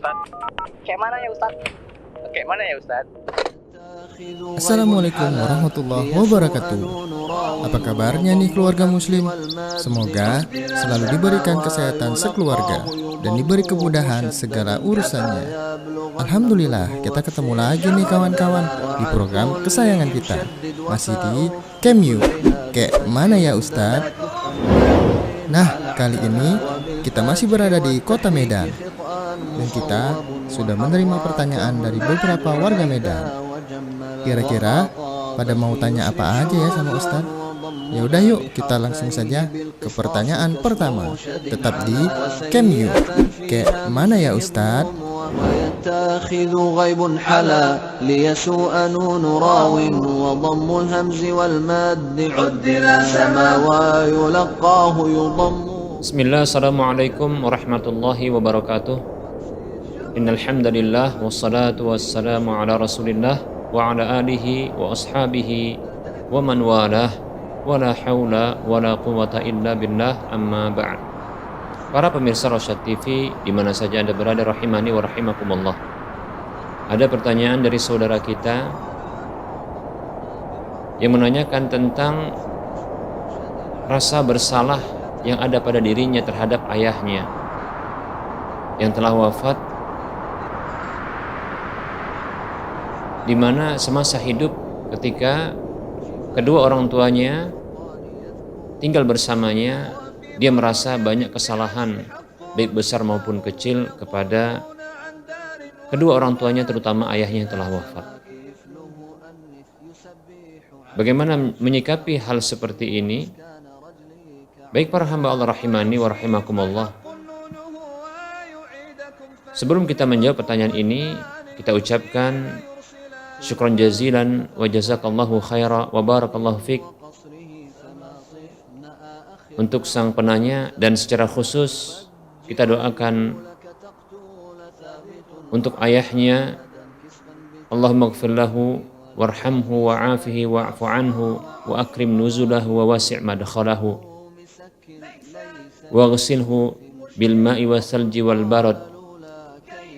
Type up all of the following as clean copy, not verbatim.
Ustaz? Kayak mana ya Ustaz? Kayak mana ya Ustaz? Assalamualaikum warahmatullahi wabarakatuh. Apa kabarnya nih keluarga muslim? Semoga selalu diberikan kesehatan sekeluarga dan diberi kemudahan segala urusannya. Alhamdulillah, kita ketemu lagi nih kawan-kawan di program kesayangan kita. Masih di Kemyu. Kayak mana ya Ustadz? Nah, kali ini kita masih berada di kota Medan. Dan kita sudah menerima pertanyaan dari beberapa warga Medan. Kira-kira pada mau tanya apa aja ya sama Ustadz? Ya udah yuk kita langsung saja ke pertanyaan pertama. Tetap di Kemyu. Kayak mana ya Ustadz? يتخذ غيب حلا ليسوء نون راو وضم الهمز والماد عدل سماوى يلقاه يضم. Bismillah, assalamualaikum warahmatullahi wabarakatuh. Innalhamdulillah wassalatu wassalamu ala rasulillah wa ala alihi wa ashabihi wa man walah wa la hawla wa la quwata illa billah, amma ba'd. Para pemirsa Rosyad TV di mana saja Anda berada, rahimani wa rahimakumullah. Ada pertanyaan dari saudara kita yang menanyakan tentang rasa bersalah yang ada pada dirinya terhadap ayahnya yang telah wafat, di mana semasa hidup ketika kedua orang tuanya tinggal bersamanya, dia merasa banyak kesalahan baik besar maupun kecil kepada kedua orang tuanya, terutama ayahnya yang telah wafat. Bagaimana menyikapi hal seperti ini? Baik para hamba Allah rahimani wa rahimakumullah. Sebelum kita menjawab pertanyaan ini, kita ucapkan syukran jazilan wa jazakallahu khaira wa barakallahu fik untuk sang penanya, dan secara khusus kita doakan untuk ayahnya. Allahumma ighfir lahu warhamhu wa'afihi wa'fu anhu wa akrim nuzulahu wa wasi' madkhalahu wa ghsilhu bil ma'i wasalji wal barad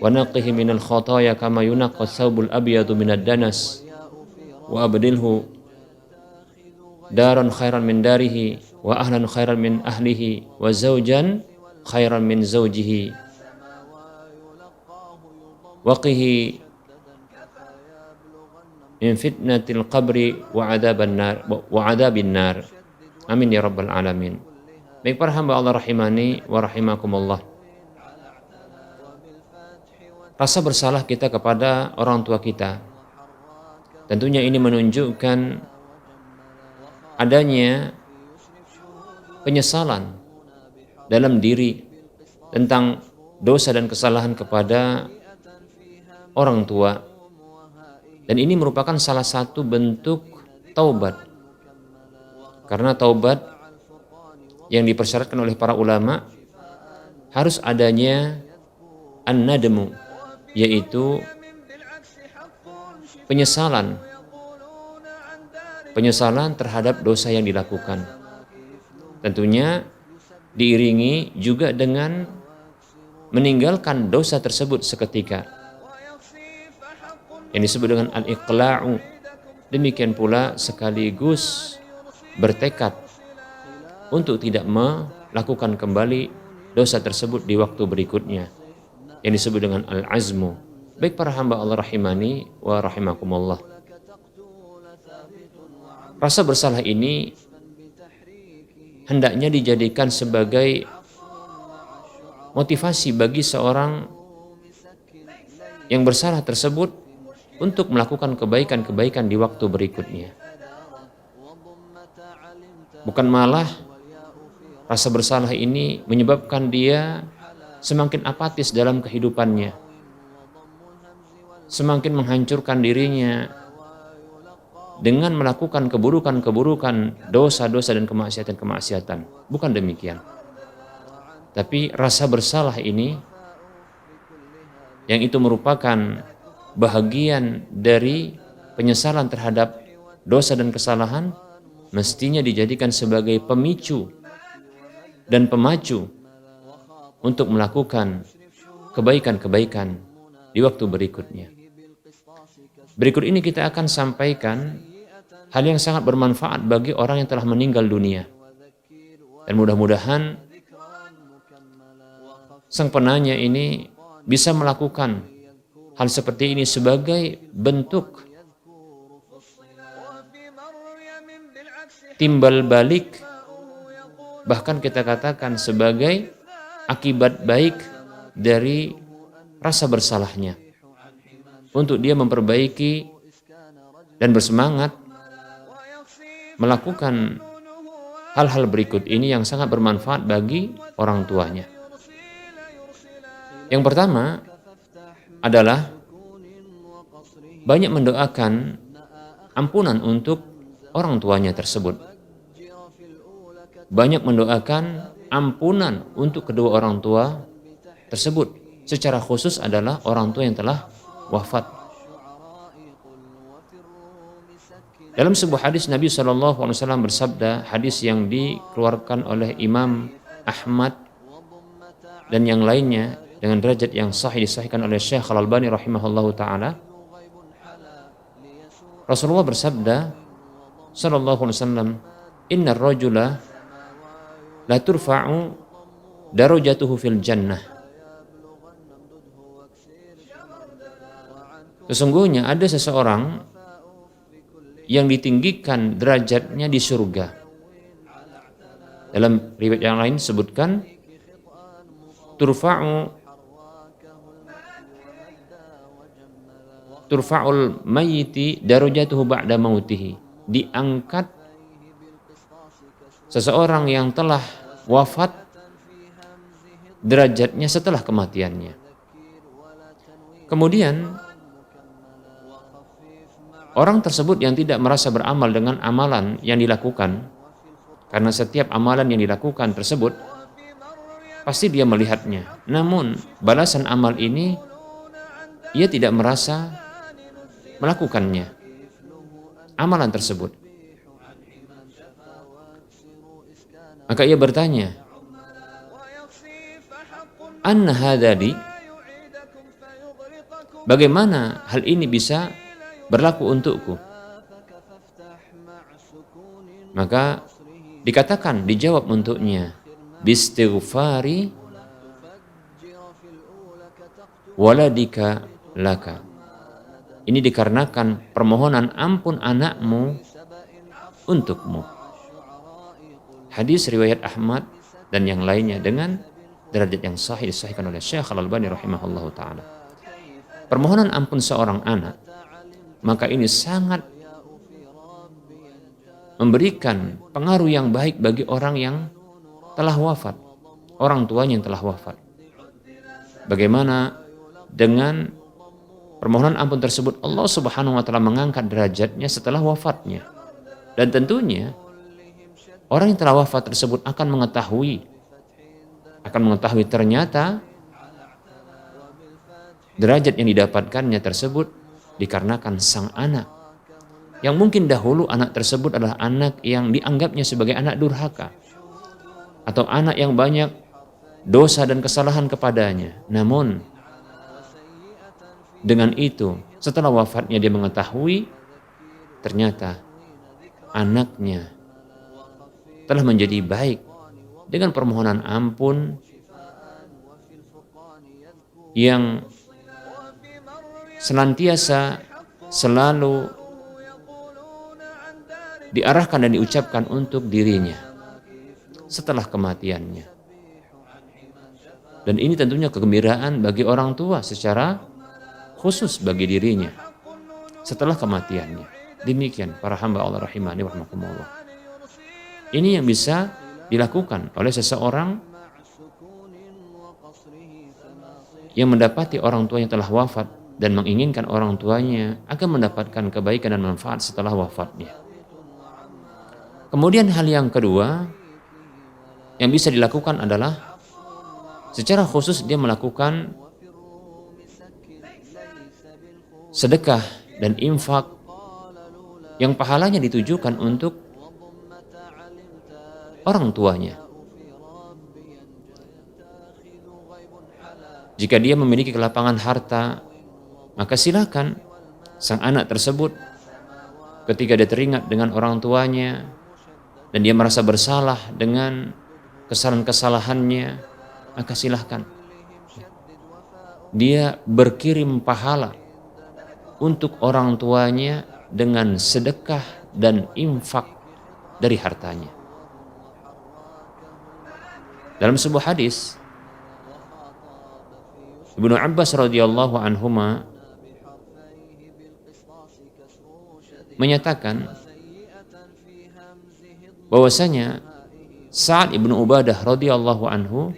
wa naqihi minal khataaya kama yunaqqa thawbul abyadu minad danas wa abdilhu daran khairan min darihi wa ahlan khairan min ahlihi wa zawjan khairan min zawjihi wa qihi min fitnatil qabri wa adabin nar amin ya rabbal alamin. Baik para hamba Allah rahimani wa rahimakumullah. Rasa bersalah kita kepada orang tua kita, tentunya ini menunjukkan adanya penyesalan dalam diri tentang dosa dan kesalahan kepada orang tua. Dan ini merupakan salah satu bentuk taubat. Karena taubat yang dipersyaratkan oleh para ulama harus adanya an-nadmu, yaitu penyesalan terhadap dosa yang dilakukan. Tentunya diiringi juga dengan meninggalkan dosa tersebut seketika, yang disebut dengan al-iqla'u. Demikian pula sekaligus bertekad untuk tidak melakukan kembali dosa tersebut di waktu berikutnya, yang disebut dengan al-azmu. Baik para hamba Allah rahimani wa rahimakumullah. Rasa bersalah ini hendaknya dijadikan sebagai motivasi bagi seorang yang bersalah tersebut untuk melakukan kebaikan-kebaikan di waktu berikutnya. Bukan malah rasa bersalah ini menyebabkan dia semakin apatis dalam kehidupannya, semakin menghancurkan dirinya dengan melakukan keburukan-keburukan, dosa-dosa dan kemaksiatan-kemaksiatan. Bukan demikian. Tapi rasa bersalah ini, yang itu merupakan bahagian dari penyesalan terhadap dosa dan kesalahan, mestinya dijadikan sebagai pemicu dan pemacu untuk melakukan kebaikan-kebaikan di waktu berikutnya. Berikut ini kita akan sampaikan hal yang sangat bermanfaat bagi orang yang telah meninggal dunia. Dan mudah-mudahan sang penanya ini bisa melakukan hal seperti ini sebagai bentuk timbal balik, bahkan kita katakan sebagai akibat baik dari rasa bersalahnya, untuk dia memperbaiki dan bersemangat melakukan hal-hal berikut ini yang sangat bermanfaat bagi orang tuanya. Yang pertama adalah banyak mendoakan ampunan untuk orang tuanya tersebut. Banyak mendoakan ampunan untuk kedua orang tua tersebut. Secara khusus adalah orang tua yang telah wafat. Dalam sebuah hadis Nabi SAW bersabda, hadis yang dikeluarkan oleh Imam Ahmad dan yang lainnya dengan derajat yang sahih, disahihkan oleh Syekh Al-Albani rahimahullahu ta'ala. Rasulullah bersabda sallallahu alaihi wasallam, "Innar rajula la turfa'u darajatuhu fil jannah." Sesungguhnya ada seseorang yang ditinggikan derajatnya di surga. Dalam riwayat yang lain sebutkan turfa'ul mayyiti darajatuhu ba'da mautihi. Diangkat seseorang yang telah wafat derajatnya setelah kematiannya. Kemudian orang tersebut yang tidak merasa beramal dengan amalan yang dilakukan, karena setiap amalan yang dilakukan tersebut pasti dia melihatnya, namun balasan amal ini ia tidak merasa melakukannya, amalan tersebut. Maka ia bertanya, "Anna hadali?" Bagaimana hal ini bisa berlaku untukku? Maka dikatakan, dijawab untuknya, "Bistighfari waladika laka." Ini dikarenakan permohonan ampun anakmu untukmu. Hadis riwayat Ahmad dan yang lainnya dengan derajat yang sahih, disahihkan oleh Syekh Al-Albani rahimahullahu ta'ala. Permohonan ampun seorang anak, maka ini sangat memberikan pengaruh yang baik bagi orang yang telah wafat, orang tuanya yang telah wafat. Bagaimana dengan permohonan ampun tersebut Allah Subhanahu wa taala mengangkat derajatnya setelah wafatnya. Dan tentunya orang yang telah wafat tersebut akan mengetahui ternyata derajat yang didapatkannya tersebut dikarenakan sang anak, yang mungkin dahulu anak tersebut adalah anak yang dianggapnya sebagai anak durhaka atau anak yang banyak dosa dan kesalahan kepadanya. Namun dengan itu setelah wafatnya dia mengetahui ternyata anaknya telah menjadi baik dengan permohonan ampun yang senantiasa selalu diarahkan dan diucapkan untuk dirinya setelah kematiannya. Dan ini tentunya kegembiraan bagi orang tua secara khusus bagi dirinya setelah kematiannya. Demikian para hamba Allah rahimani wa rahmakumullah. Ini yang bisa dilakukan oleh seseorang yang mendapati orang tua yang telah wafat dan menginginkan orang tuanya akan mendapatkan kebaikan dan manfaat setelah wafatnya. Kemudian hal yang kedua yang bisa dilakukan adalah secara khusus dia melakukan sedekah dan infak yang pahalanya ditujukan untuk orang tuanya. Jika dia memiliki kelapangan harta, maka silakan sang anak tersebut ketika dia teringat dengan orang tuanya dan dia merasa bersalah dengan kesalahan-kesalahannya, maka silahkan dia berkirim pahala untuk orang tuanya dengan sedekah dan infak dari hartanya. Dalam sebuah hadis, Ibnu Abbas radhiyallahu anhuma menyatakan bahwasanya Sa'ad ibnu Ubadah radhiyallahu anhu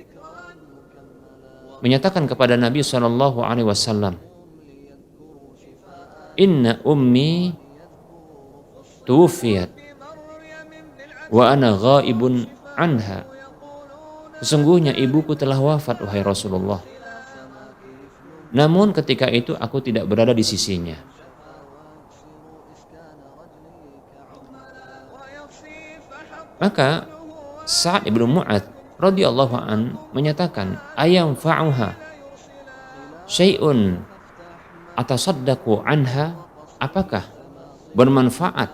menyatakan kepada Nabi sallallahu alaihi wasallam, "Inna ummi tuwfiyat wa ana ghaibun anha." Sesungguhnya ibuku telah wafat, wahai Rasulullah. Namun ketika itu aku tidak berada di sisinya. Maka Sa'ad ibnu Mu'adz radhiyallahu an menyatakan, ayam fa'uha syai'un atasaddaqu anha, apakah bermanfaat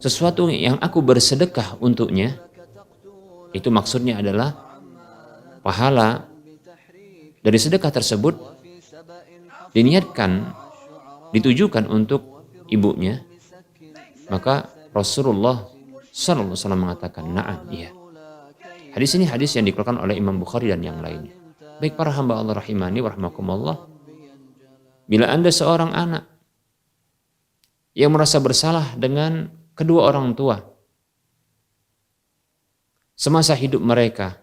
sesuatu yang aku bersedekah untuknya? Itu maksudnya adalah pahala dari sedekah tersebut diniatkan, ditujukan untuk ibunya. Maka Rasulullah sallallahu alaihi wasallam mengatakan, na'am, iya. Hadis ini hadis yang dikeluarkan oleh Imam Bukhari dan yang lainnya. Baik para hamba Allah rahimani wa rahimakumullah, bila Anda seorang anak yang merasa bersalah dengan kedua orang tua semasa hidup mereka,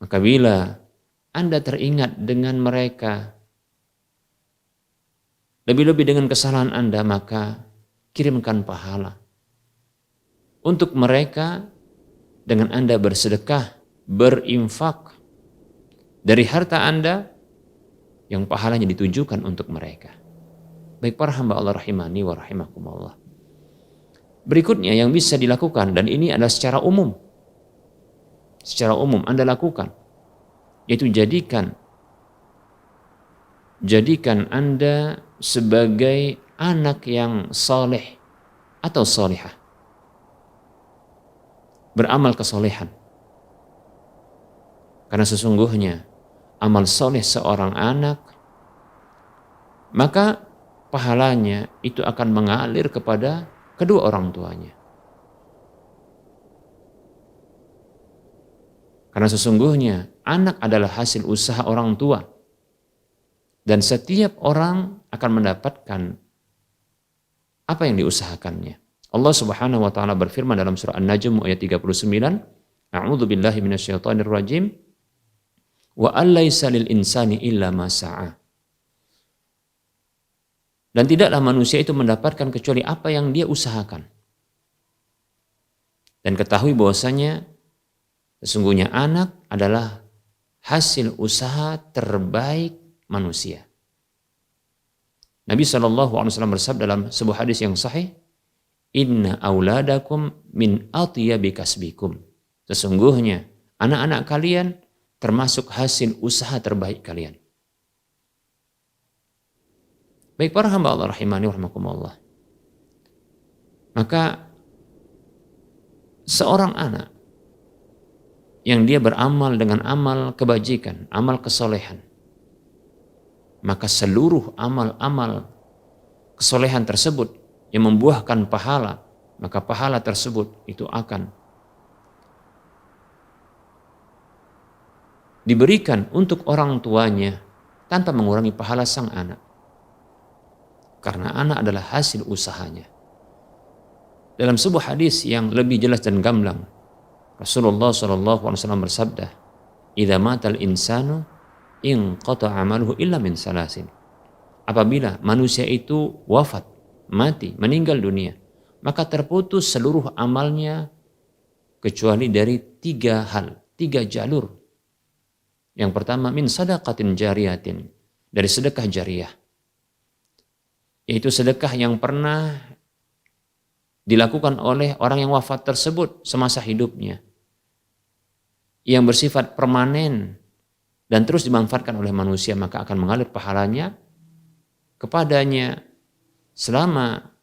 maka bila Anda teringat dengan mereka, lebih-lebih dengan kesalahan Anda, maka kirimkan pahala untuk mereka dengan Anda bersedekah, berinfak dari harta Anda yang pahalanya ditujukan untuk mereka. Baik para hamba Allah rahimani wa rahimakumullah. Berikutnya yang bisa dilakukan, dan ini adalah secara umum. Secara umum Anda lakukan, yaitu jadikan Anda sebagai anak yang saleh atau salihah. Beramal kesolehan. Karena sesungguhnya amal soleh seorang anak, maka pahalanya itu akan mengalir kepada kedua orang tuanya. Karena sesungguhnya anak adalah hasil usaha orang tua. Dan setiap orang akan mendapatkan apa yang diusahakannya. Allah Subhanahu wa taala berfirman dalam surah An-Najm ayat 39, A'udzu billahi minasyaitonir rajim. Wa allaysa lil insani illa ma sa'a. Dan tidaklah manusia itu mendapatkan kecuali apa yang dia usahakan. Dan ketahui bahwasanya sesungguhnya anak adalah hasil usaha terbaik manusia. Nabi SAW bersabda dalam sebuah hadis yang sahih, Inna auladakum min atyabi kasbikum. Sesungguhnya anak-anak kalian termasuk hasil usaha terbaik kalian. Baik para hamba Allah rahimani wa rahimakumullah. Maka seorang anak yang dia beramal dengan amal kebajikan, amal kesolehan, maka seluruh amal-amal kesolehan tersebut yang membuahkan pahala, maka pahala tersebut itu akan diberikan untuk orang tuanya tanpa mengurangi pahala sang anak. Karena anak adalah hasil usahanya. Dalam sebuah hadis yang lebih jelas dan gamblang, Rasulullah SAW bersabda, "Idza matal insanu inqata 'amaluhu illa min salasin." Apabila manusia itu wafat, mati, meninggal dunia, maka terputus seluruh amalnya kecuali dari 3 hal, 3 jalur. Yang pertama, min sadaqatin jariyatin, dari sedekah jariah, yaitu sedekah yang pernah dilakukan oleh orang yang wafat tersebut semasa hidupnya, yang bersifat permanen dan terus dimanfaatkan oleh manusia, maka akan mengalir pahalanya kepadanya selama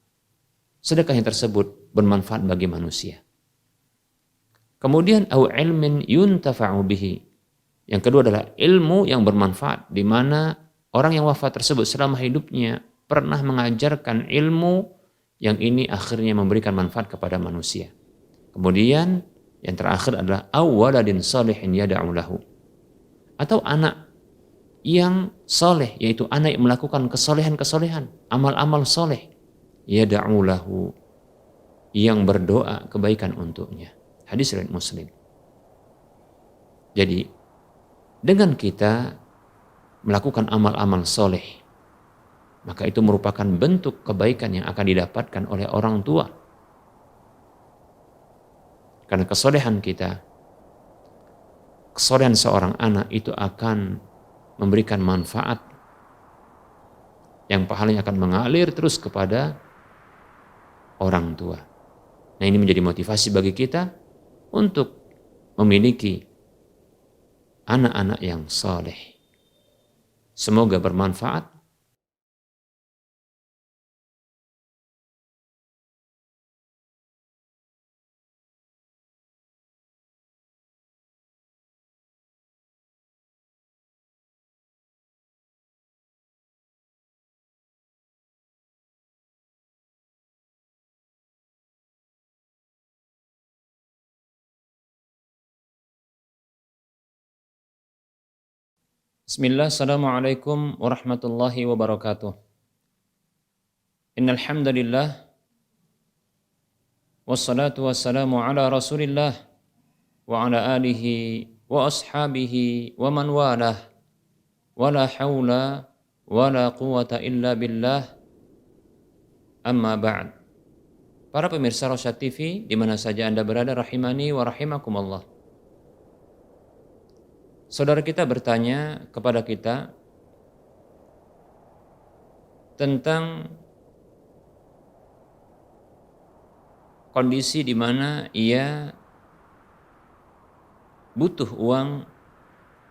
sedekahnya tersebut bermanfaat bagi manusia. Kemudian au ilmin yuntafa'u bihi. Yang kedua adalah ilmu yang bermanfaat, di mana orang yang wafat tersebut selama hidupnya pernah mengajarkan ilmu yang ini akhirnya memberikan manfaat kepada manusia. Kemudian yang terakhir adalah awwaladin salihin yad'u lahu. Atau anak yang soleh, yaitu anak yang melakukan kesolehan-kesolehan, amal-amal soleh, yad'u lahu, yang berdoa kebaikan untuknya. Hadis riwayat Muslim. Jadi dengan kita melakukan amal-amal soleh, maka itu merupakan bentuk kebaikan yang akan didapatkan oleh orang tua. Karena kesolehan kita, kesolehan seorang anak itu akan memberikan manfaat yang pahalanya akan mengalir terus kepada orang tua. Nah, ini menjadi motivasi bagi kita untuk memiliki anak-anak yang saleh. Semoga bermanfaat. Bismillah, assalamualaikum warahmatullahi wabarakatuh. Innal hamdalillah wassalatu wassalamu ala Rasulillah wa ala alihi wa ashabihi wa man walah, wala haula wala quwata illa billah, amma ba'd. Para pemirsa Rosyad TV di mana saja Anda berada, rahimani wa rahimakumullah. Saudara kita bertanya kepada kita tentang kondisi di mana ia butuh uang,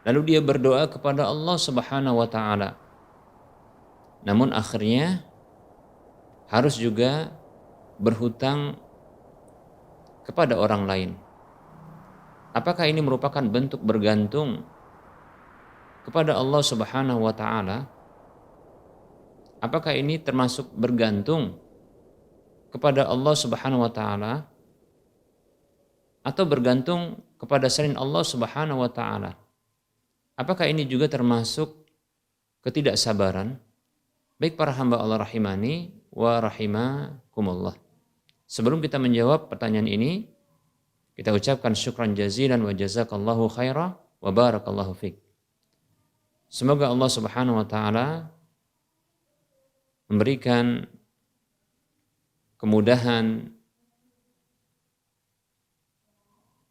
lalu dia berdoa kepada Allah Subhanahu wa taala. Namun akhirnya harus juga berhutang kepada orang lain. Apakah ini merupakan bentuk bergantung kepada Allah Subhanahu wa taala? Apakah ini termasuk bergantung kepada Allah Subhanahu wa taala atau bergantung kepada selain Allah Subhanahu wa taala? Apakah ini juga termasuk ketidaksabaran? Baik para hamba Allah rahimani wa rahimakumullah. Sebelum kita menjawab pertanyaan ini, kita ucapkan syukran jazilan wa jazakallahu khaira wa barakallahu fiik. Semoga Allah Subhanahu wa taala memberikan kemudahan,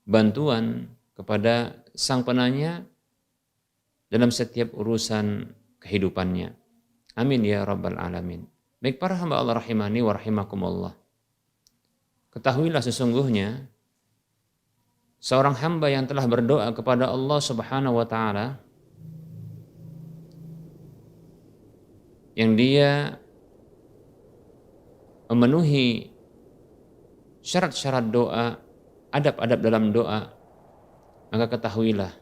bantuan kepada sang penanya dalam setiap urusan kehidupannya. Amin ya rabbal alamin. Baik para hamba Allah rahimani wa rahimakumullah. Ketahuilah sesungguhnya seorang hamba yang telah berdoa kepada Allah Subhanahu wa taala, yang dia memenuhi syarat-syarat doa, adab-adab dalam doa, maka ketahuilah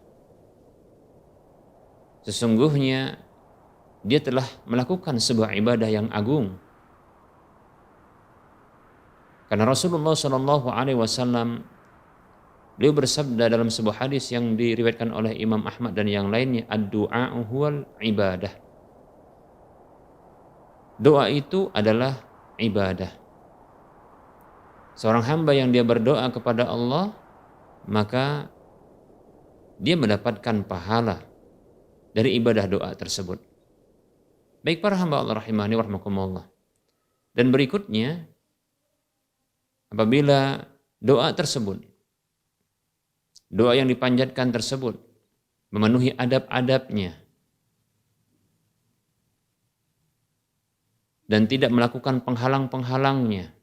sesungguhnya dia telah melakukan sebuah ibadah yang agung. Karena Rasulullah SAW beliau bersabda dalam sebuah hadis yang diriwayatkan oleh Imam Ahmad dan yang lainnya, ad-du'a'u huwal ibadah. Doa itu adalah ibadah. Seorang hamba yang dia berdoa kepada Allah, maka dia mendapatkan pahala dari ibadah doa tersebut. Baik para hamba Allah rahimani wa rahmakumullah. Dan berikutnya, apabila doa tersebut, doa yang dipanjatkan tersebut memenuhi adab-adabnya dan tidak melakukan penghalang-penghalangnya,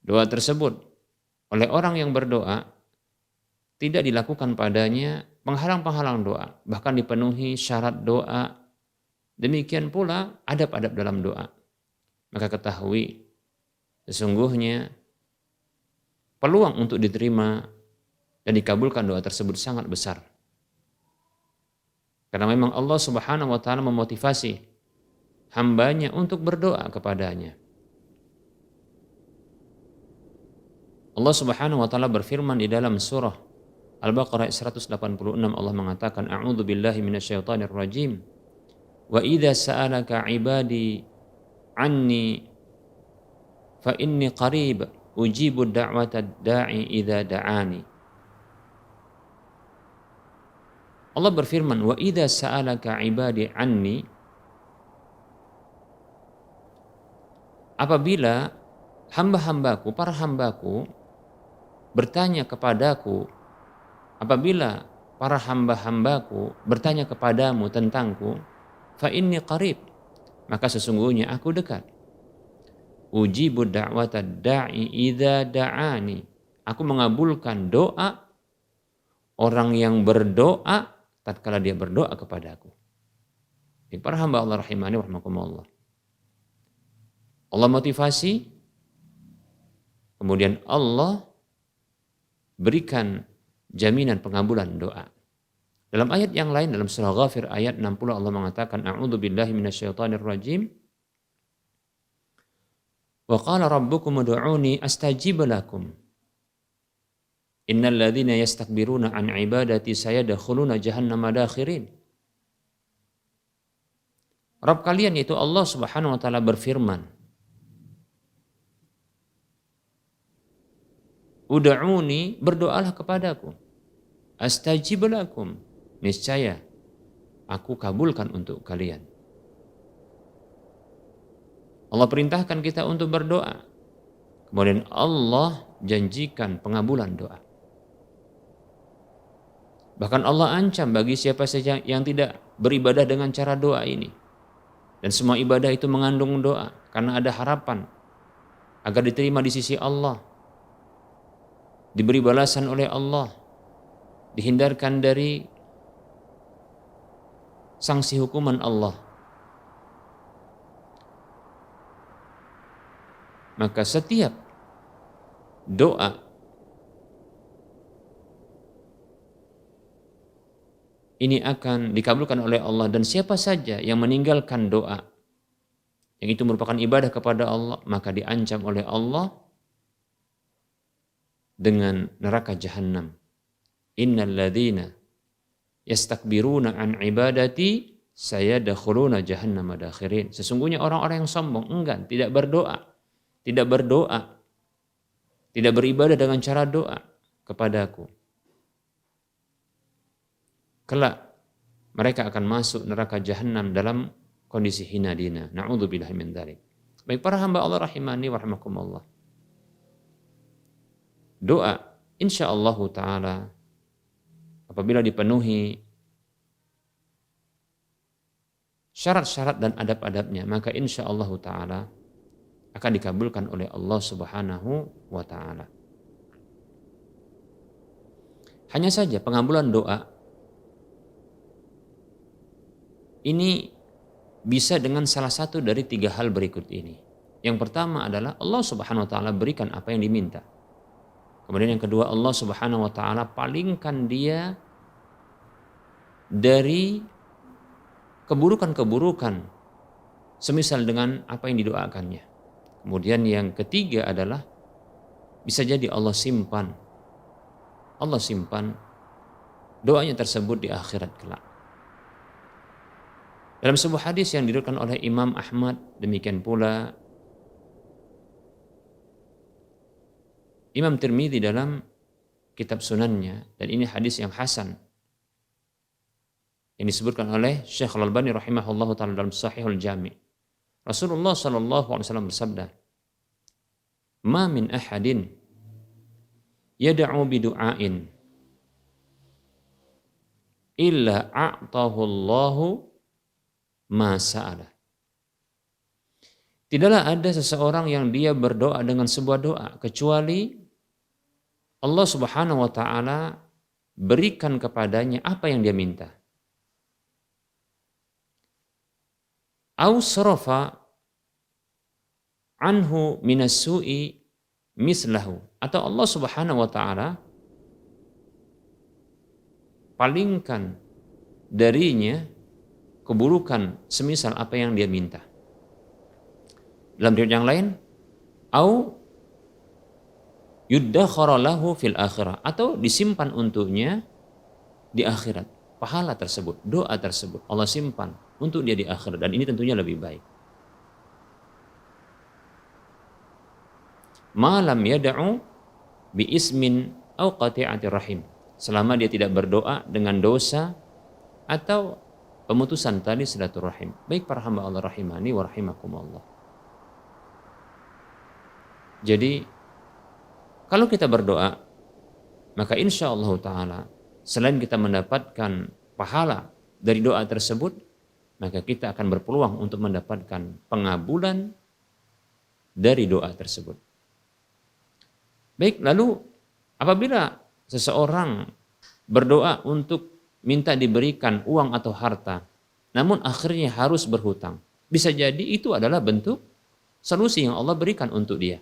doa tersebut oleh orang yang berdoa tidak dilakukan padanya penghalang-penghalang doa, bahkan dipenuhi syarat doa. Demikian pula adab-adab dalam doa. Maka ketahui sesungguhnya peluang untuk diterima dan dikabulkan doa tersebut sangat besar. Karena memang Allah Subhanahu wa taala memotivasi hambanya untuk berdoa kepadanya. Allah Subhanahu wa taala berfirman di dalam surah Al-Baqarah 186, Allah mengatakan, A'udzu billahi minasyaitonir rajim. Wa idza sa'alaka 'ibadi 'anni fa inni qarib ujibu da'watad da'i idza da'ani. Allah berfirman, wa idza sa'alaka 'ibadi 'anni, apabila hamba-hambaku, para hambaku bertanya kepadaku, apabila para hamba-hambaku bertanya kepadamu tentangku, fa inni qarib, maka sesungguhnya aku dekat. Ujibu da'watad da'i idza da'ani, aku mengabulkan doa orang yang berdoa tatkala dia berdoa kepadaku. Ini para hamba Allah rahimani wa rahmakumullah. Allah motivasi, kemudian Allah berikan jaminan pengabulan doa. Dalam ayat yang lain, dalam surah Ghafir ayat 60, Allah mengatakan, A'udzu billahi minasyaitonir rajim. Wa qala rabbukum ud'uni astajib lakum. Innal ladzina yastakbiruna an ibadati sayadkhuluna jahannama dakhirin. Rabb kalian yaitu Allah Subhanahu wa taala berfirman, Ud'uni, berdoalah kepadaku. Astajib lakum, niscaya aku kabulkan untuk kalian. Allah perintahkan kita untuk berdoa. Kemudian Allah janjikan pengabulan doa. Bahkan Allah ancam bagi siapa saja yang tidak beribadah dengan cara doa ini. Dan semua ibadah itu mengandung doa, karena ada harapan agar diterima di sisi Allah, diberi balasan oleh Allah, dihindarkan dari sanksi hukuman Allah. Maka setiap doa ini akan dikabulkan oleh Allah, dan siapa saja yang meninggalkan doa yang itu merupakan ibadah kepada Allah, maka diancam oleh Allah dengan neraka jahanam. Innal ladzina yastakbiruna an ibadati sayadkhuluna jahannama dakhirin. Sesungguhnya orang-orang yang sombong, enggan, tidak berdoa, tidak beribadah dengan cara doa kepadaku, kelak mereka akan masuk neraka jahanam dalam kondisi hina dina. Na'udzubillahi min dzalik. Baik para hamba Allah rahimani wa rahimakumullah. Doa insyaallah taala apabila dipenuhi syarat-syarat dan adab-adabnya, maka insyaallah taala akan dikabulkan oleh Allah Subhanahu wa taala. Hanya saja pengabulan doa ini bisa dengan salah satu dari 3 hal berikut ini. Yang pertama adalah Allah Subhanahu wa taala berikan apa yang diminta. Kemudian yang kedua, Allah Subhanahu wa taala palingkan dia dari keburukan-keburukan semisal dengan apa yang didoakannya. Kemudian yang ketiga adalah bisa jadi Allah simpan doanya tersebut di akhirat kelak. Dalam sebuah hadis yang diriwayatkan oleh Imam Ahmad, demikian pula Imam Tirmidzi dalam kitab sunannya, dan ini hadis yang hasan yang disebutkan oleh Syekh Al-Albani rahimahullahu taala dalam Sahihul Jami'. Rasulullah sallallahu alaihi wasallam bersabda, "Ma min ahadin yad'u bi du'ain illa a'tahu Allahu ma sa'ala." Tidaklah ada seseorang yang dia berdoa dengan sebuah doa kecuali Allah Subhanahu wa taala berikan kepadanya apa yang dia minta. Au sarafa anhu minas su'i mislahu, atau Allah Subhanahu wa taala palingkan darinya keburukan semisal apa yang dia minta. Dalam riwayat yang lain, au yuddakhara lahu fil akhirah, atau disimpan untuknya di akhirat. Pahala tersebut, doa tersebut Allah simpan untuk dia di akhirat, dan ini tentunya lebih baik. Malam yada'u bi ismin au qati'atir rahim, selama dia tidak berdoa dengan dosa atau pemutusan tali silaturahim. Baik para hamba Allah rahimani wa rahimakumullah. Jadi kalau kita berdoa, maka insya Allah ta'ala selain kita mendapatkan pahala dari doa tersebut, maka kita akan berpeluang untuk mendapatkan pengabulan dari doa tersebut. Baik, lalu apabila seseorang berdoa untuk minta diberikan uang atau harta, namun akhirnya harus berhutang, bisa jadi itu adalah bentuk solusi yang Allah berikan untuk dia.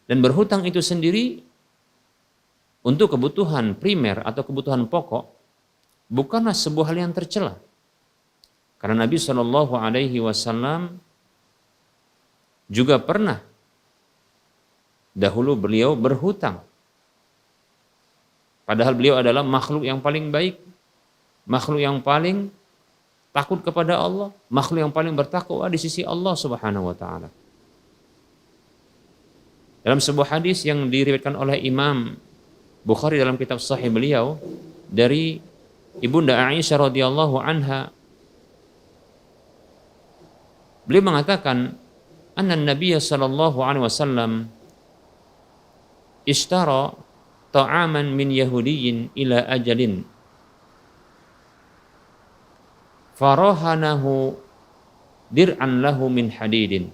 Dan berhutang itu sendiri untuk kebutuhan primer atau kebutuhan pokok bukanlah sebuah hal yang tercela. Karena Nabi SAW juga pernah dahulu beliau berhutang. Padahal beliau adalah makhluk yang paling baik, makhluk yang paling takut kepada Allah, makhluk yang paling bertakwa di sisi Allah Subhanahu wa taala. Dalam sebuah hadis yang diriwayatkan oleh Imam Bukhari dalam kitab sahih beliau dari Ibunda Aisyah radhiyallahu anha, beliau mengatakan anna Nabiy sallallahu alaihi wasallam ishtara ta'aman min yahudiyyin ila ajalin farahanahu dir'an lahu min hadidin.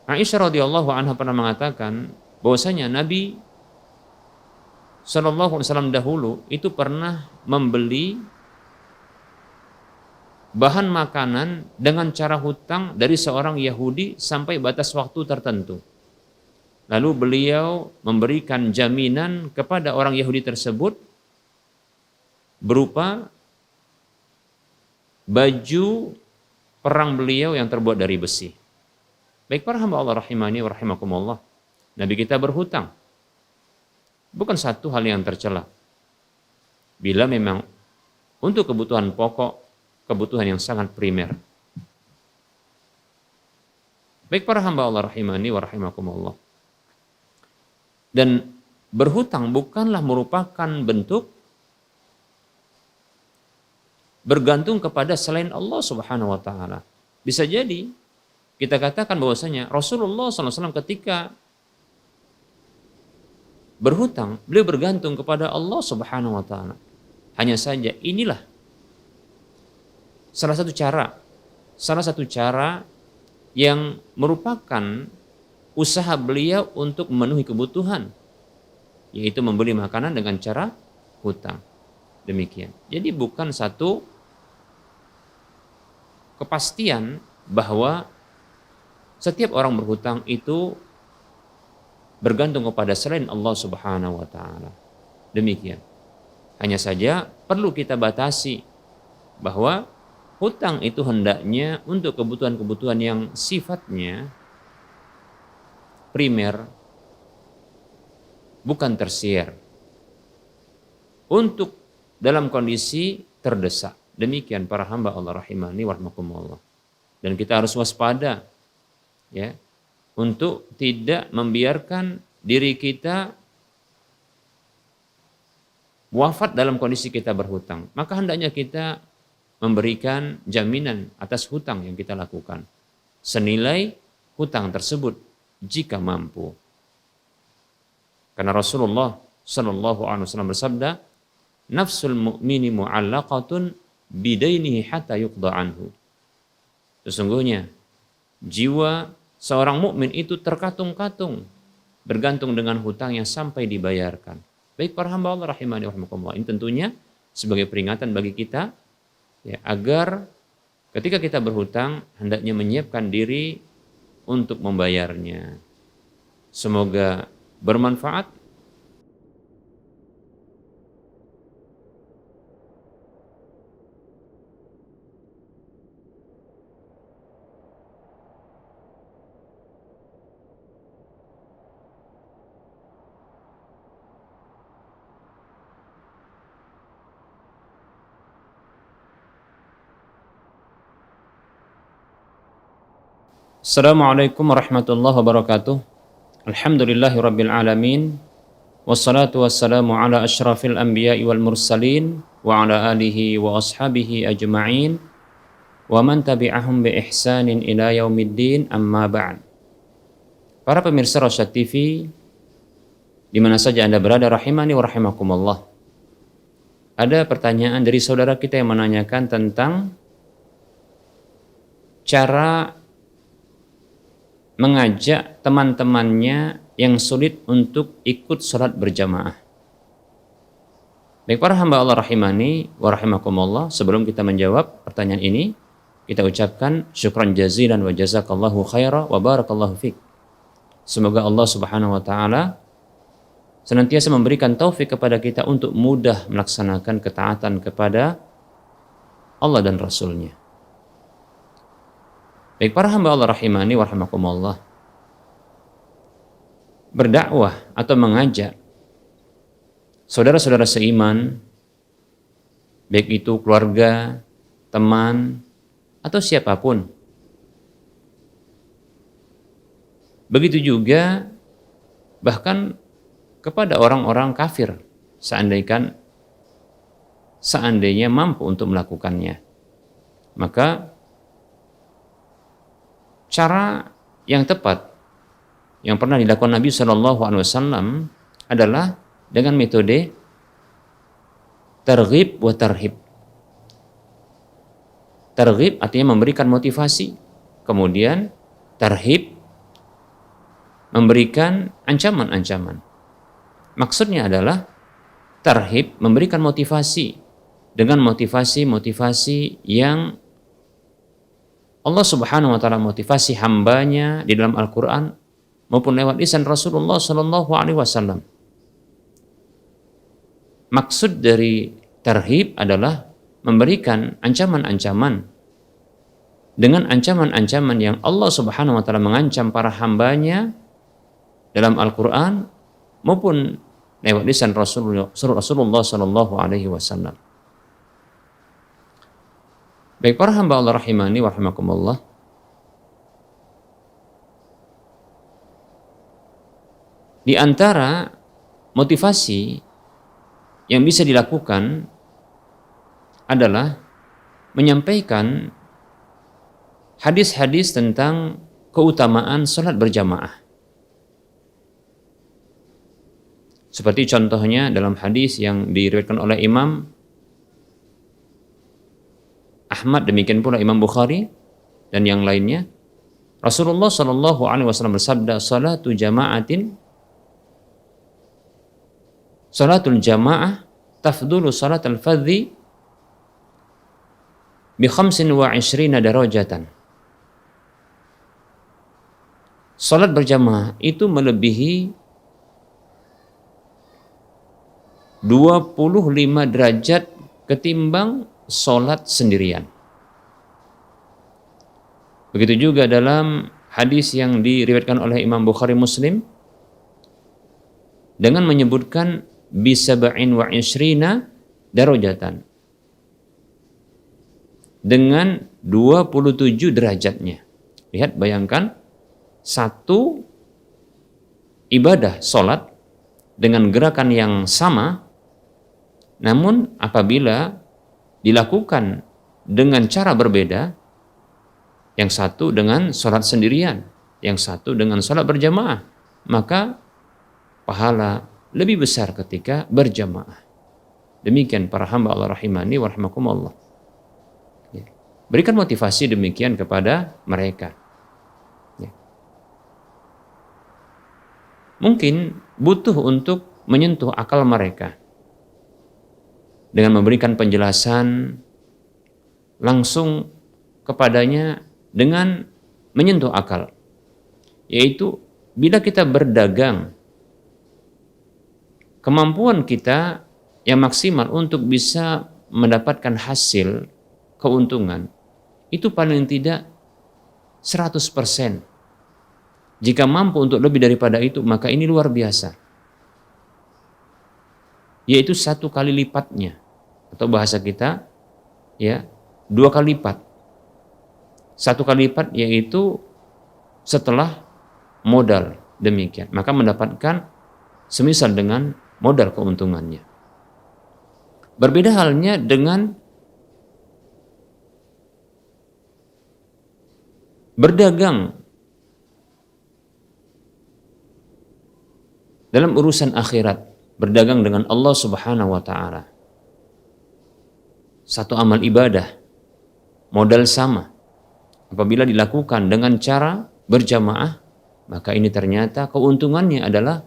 Aisyah radhiyallahu anha pernah mengatakan bahwasanya Nabi sallallahu alaihi wasallam dahulu itu pernah membeli bahan makanan dengan cara hutang dari seorang Yahudi sampai batas waktu tertentu. Lalu beliau memberikan jaminan kepada orang Yahudi tersebut berupa baju perang beliau yang terbuat dari besi. Baik para hamba Allah rahimani wa rahimakumullah, Nabi kita berhutang. Bukan satu hal yang tercela. Bila memang untuk kebutuhan pokok, kebutuhan yang sangat primer. Baik para hamba Allah rahimani wa rahimakumullah. Dan berhutang bukanlah merupakan bentuk bergantung kepada selain Allah Subhanahu wa taala. Bisa jadi kita katakan bahwasanya Rasulullah SAW ketika berhutang, beliau bergantung kepada Allah Subhanahu wa taala. Hanya saja inilah salah satu cara yang merupakan usaha beliau untuk memenuhi kebutuhan, yaitu membeli makanan dengan cara hutang. Demikian. Jadi bukan satu kepastian bahwa setiap orang berhutang itu bergantung kepada selain Allah Subhanahu wa taala. Demikian. Hanya saja perlu kita batasi bahwa hutang itu hendaknya untuk kebutuhan-kebutuhan yang sifatnya primer, bukan tersier. Untuk dalam kondisi terdesak. Demikian para hamba Allah rahimani wa rahmakumullah. Dan kita harus waspada ya, untuk tidak membiarkan diri kita wafat dalam kondisi kita berhutang. Maka hendaknya kita memberikan jaminan atas hutang yang kita lakukan senilai hutang tersebut jika mampu. Karena Rasulullah sallallahu alaihi wasallam bersabda, "Nafsul mu'mini mu'allaqatun bidainihi hatta yuqda anhu." Sesungguhnya jiwa seorang mukmin itu terkatung-katung bergantung dengan hutangnya sampai dibayarkan. Baik para hamba Allah rahimani wa rahimakumullah, ini tentunya sebagai peringatan bagi kita ya, agar ketika kita berhutang hendaknya menyiapkan diri untuk membayarnya. Semoga bermanfaat. Assalamualaikum warahmatullahi wabarakatuh. Alhamdulillahi rabbil alamin. Wassalatu wassalamu ala asyrafil anbiya'i wal mursalin wa ala alihi wa ashabihi ajma'in wa man tabi'ahum bi ihsanin ila yaumiddin, amma ba'd. Para pemirsa Rosyad TV di mana saja Anda berada rahimani wa rahimakumullah. Ada pertanyaan dari saudara kita yang menanyakan tentang cara mengajak teman-temannya yang sulit untuk ikut sholat berjamaah. Baik para hamba Allah rahimani wa rahimakumullah, sebelum kita menjawab pertanyaan ini, kita ucapkan syukran jazilan wa jazakallahu khaira wa barakallahu fiqh. Semoga Allah subhanahu wa ta'ala senantiasa memberikan taufik kepada kita untuk mudah melaksanakan ketaatan kepada Allah dan Rasulnya. Baik para hamba Allah rahimani wa rahimakumullah, berdakwah atau mengajak saudara-saudara seiman, baik itu keluarga, teman, atau siapapun. Begitu juga bahkan kepada orang-orang kafir, seandainya mampu untuk melakukannya. Maka cara yang tepat yang pernah dilakukan Nabi SAW adalah dengan metode targhib wa tarhib. Targhib artinya memberikan motivasi, kemudian tarhib memberikan ancaman-ancaman. Maksudnya adalah tarhib memberikan motivasi dengan motivasi-motivasi yang Allah subhanahu wa ta'ala motivasi hambanya di dalam Al-Quran maupun lewat lisan Rasulullah sallallahu alaihi wasallam. Maksud dari tarhib adalah memberikan ancaman-ancaman dengan ancaman-ancaman yang Allah subhanahu wa ta'ala mengancam para hambanya dalam Al-Quran maupun lewat lisan Rasulullah sallallahu alaihi wasallam. Baik para hamba Allah rahimani wa rahimakumullah, di antara motivasi yang bisa dilakukan adalah menyampaikan hadis-hadis tentang keutamaan salat berjamaah. Seperti contohnya dalam hadis yang diriwayatkan oleh Imam Ahmad, demikian pula Imam Bukhari dan yang lainnya, Rasulullah sallallahu alaihi wasallam bersabda, salatul jamaah tafdulu salatul fadhi bi 25 darajatan. Salat berjamaah itu melebihi 25 derajat ketimbang salat sendirian. Begitu juga dalam hadis yang diriwayatkan oleh Imam Bukhari Muslim dengan menyebutkan bisab'in wa ishrina darajatan, dengan 27 derajatnya. Lihat, bayangkan satu ibadah salat dengan gerakan yang sama, namun apabila dilakukan dengan cara berbeda, yang satu dengan sholat sendirian, yang satu dengan sholat berjamaah, maka pahala lebih besar ketika berjamaah. Demikian para hamba Allah rahimani wa rahimakumullah. Berikan motivasi demikian kepada mereka. Mungkin butuh untuk menyentuh akal mereka dengan memberikan penjelasan langsung kepadanya dengan menyentuh akal, yaitu bila kita berdagang, kemampuan kita yang maksimal untuk bisa mendapatkan hasil keuntungan itu paling tidak 100%. Jika mampu untuk lebih daripada itu, maka ini luar biasa, yaitu 1 kali lipatnya, atau bahasa kita ya 2 kali lipat. 1 kali lipat yaitu setelah modal, demikian maka mendapatkan semisal dengan modal keuntungannya. Berbeda halnya dengan berdagang dalam urusan akhirat, berdagang dengan Allah Subhanahu wa taala. Satu amal ibadah, modal sama. Apabila dilakukan dengan cara berjamaah, maka ini ternyata keuntungannya adalah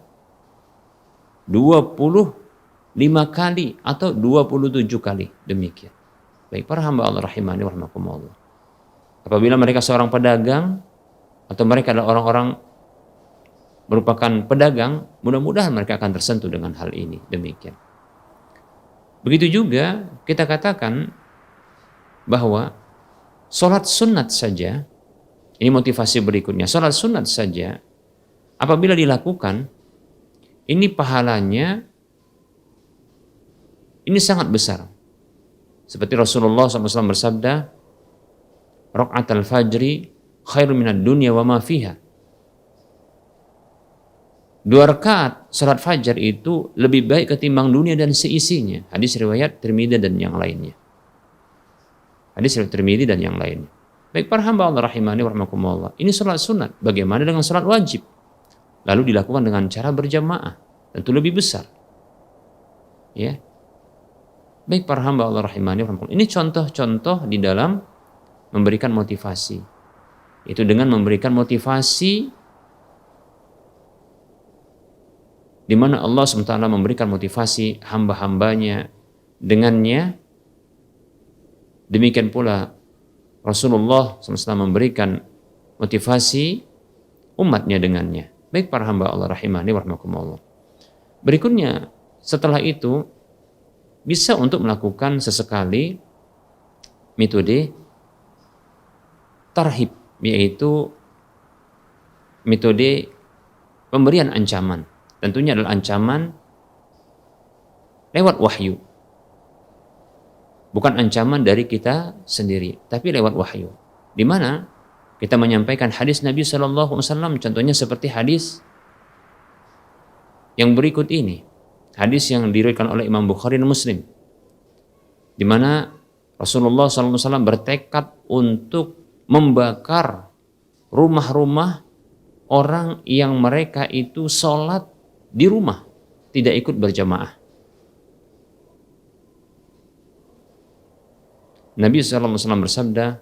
25 kali atau 27 kali, demikian. Baik para hamba Allah rahimani wa rahmakumullah. Apabila mereka seorang pedagang atau mereka adalah orang-orang merupakan pedagang, mudah-mudahan mereka akan tersentuh dengan hal ini, demikian. Begitu juga kita katakan bahwa sholat sunat saja, ini motivasi berikutnya, sholat sunat saja apabila dilakukan, ini pahalanya ini sangat besar. Seperti Rasulullah SAW bersabda, Raq'at al-fajri khairu minad dunya wa ma fiha. 2 rakaat salat fajar itu lebih baik ketimbang dunia dan seisinya. Hadis riwayat Tirmidzi dan yang lainnya. Hadis riwayat Tirmidzi dan yang lainnya. Baik para hamba Allah rahimani wa rahmakumullah. Ini salat sunat. Bagaimana dengan salat wajib? Lalu dilakukan dengan cara berjamaah. Tentu lebih besar. Ya. Baik para hamba Allah rahimani wa rahmakumullah. Ini contoh-contoh di dalam memberikan motivasi. Itu dengan memberikan motivasi di mana Allah SWT memberikan motivasi hamba-hambanya dengannya. Demikian pula Rasulullah SAW memberikan motivasi umatnya dengannya. Baik para hamba Allah rahimani wa rahmakumullah. Berikutnya setelah itu bisa untuk melakukan sesekali metode tarhib, yaitu metode pemberian ancaman. Tentunya adalah ancaman lewat wahyu. Bukan ancaman dari kita sendiri, tapi lewat wahyu. Di mana kita menyampaikan hadis Nabi SAW, contohnya seperti hadis yang berikut ini. Hadis yang diriwayatkan oleh Imam Bukhari dan Muslim. Di mana Rasulullah SAW bertekad untuk membakar rumah-rumah orang yang mereka itu sholat di rumah, tidak ikut berjamaah. Nabi SAW bersabda,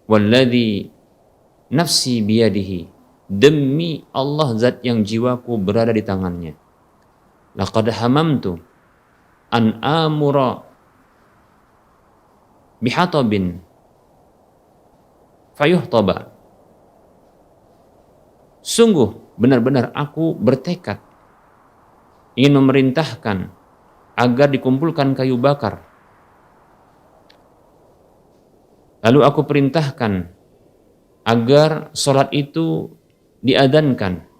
Walladhi nafsi biyadihi, demi Allah zat yang jiwaku berada di tangannya, laqad hamamtu an amura bihatabin fayuhtaba. Sungguh benar-benar aku bertekad ingin memerintahkan agar dikumpulkan kayu bakar. Lalu aku perintahkan agar sholat itu diadzankan.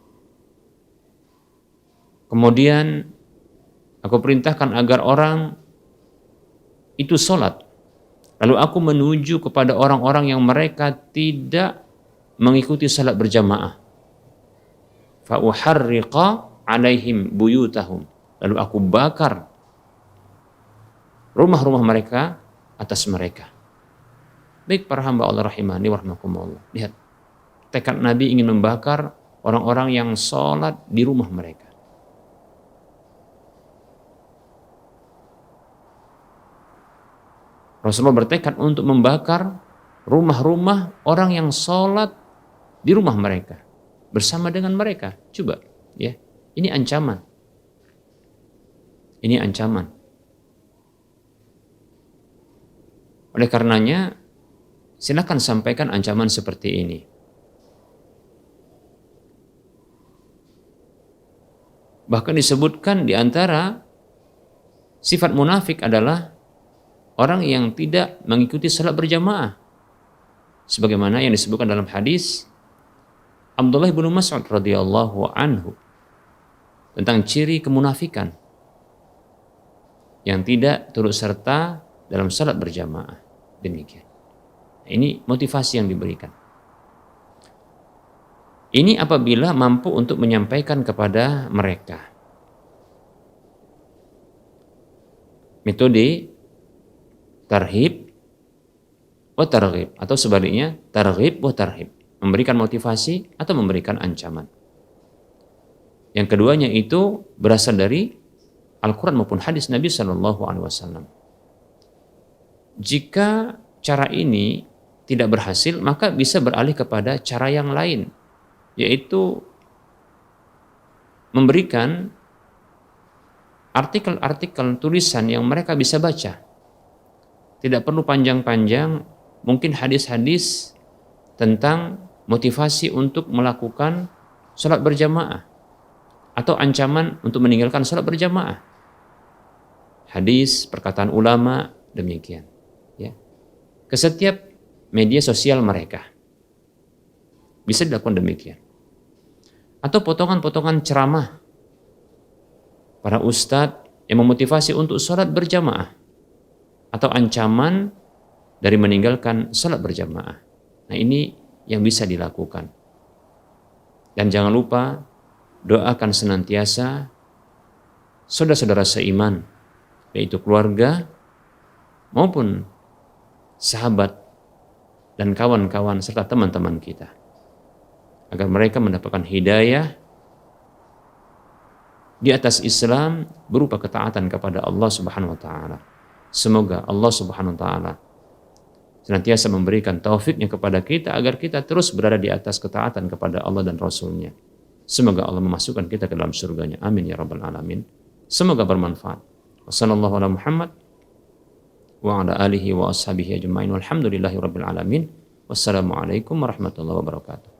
Kemudian aku perintahkan agar orang itu sholat. Lalu aku menuju kepada orang-orang yang mereka tidak mengikuti salat berjamaah. Fa'uharriqa alaihim buyutahum. Lalu aku bakar rumah-rumah mereka atas mereka. Baik para hamba Allah rahimani wa rahmakumullah. Lihat, tekad Nabi ingin membakar orang-orang yang sholat di rumah mereka. Rasulullah bertekad untuk membakar rumah-rumah orang yang sholat di rumah mereka bersama dengan mereka. Coba, ya, ini ancaman. Ini ancaman. Oleh karenanya, silakan sampaikan ancaman seperti ini. Bahkan disebutkan di antara sifat munafik adalah orang yang tidak mengikuti salat berjamaah. Sebagaimana yang disebutkan dalam hadis Abdullah bin Mas'ud radhiyallahu anhu tentang ciri kemunafikan yang tidak turut serta dalam salat berjamaah. Demikian. Ini motivasi yang diberikan. Ini apabila mampu untuk menyampaikan kepada mereka. Metode tarhib wa targhib, atau sebaliknya targhib wa tarhib, memberikan motivasi atau memberikan ancaman. Yang keduanya itu berasal dari Al-Quran maupun hadis Nabi SAW. Jika cara ini tidak berhasil, maka bisa beralih kepada cara yang lain, yaitu memberikan artikel-artikel tulisan yang mereka bisa baca. Tidak perlu panjang-panjang, mungkin hadis-hadis tentang motivasi untuk melakukan sholat berjamaah atau ancaman untuk meninggalkan sholat berjamaah. Hadis, perkataan ulama, demikian. Ya. Ke setiap media sosial mereka. Bisa dilakukan demikian. Atau potongan-potongan ceramah para ustadz yang memotivasi untuk sholat berjamaah atau ancaman dari meninggalkan sholat berjamaah. Nah, ini yang bisa dilakukan. Dan jangan lupa doakan senantiasa saudara-saudara seiman, yaitu keluarga maupun sahabat dan kawan-kawan serta teman-teman kita, agar mereka mendapatkan hidayah di atas Islam berupa ketaatan kepada Allah Subhanahu wa taala. Semoga Allah Subhanahu wa taala senantiasa memberikan taufiknya kepada kita agar kita terus berada di atas ketaatan kepada Allah dan Rasul-Nya. Semoga Allah memasukkan kita ke dalam surganya. Amin ya rabbal alamin. Semoga bermanfaat. Wassallallahu ala Muhammad wa ala alihi wa ashabihi ajma'in. Walhamdulillahi rabbil alamin. Wassalamualaikum warahmatullahi wabarakatuh.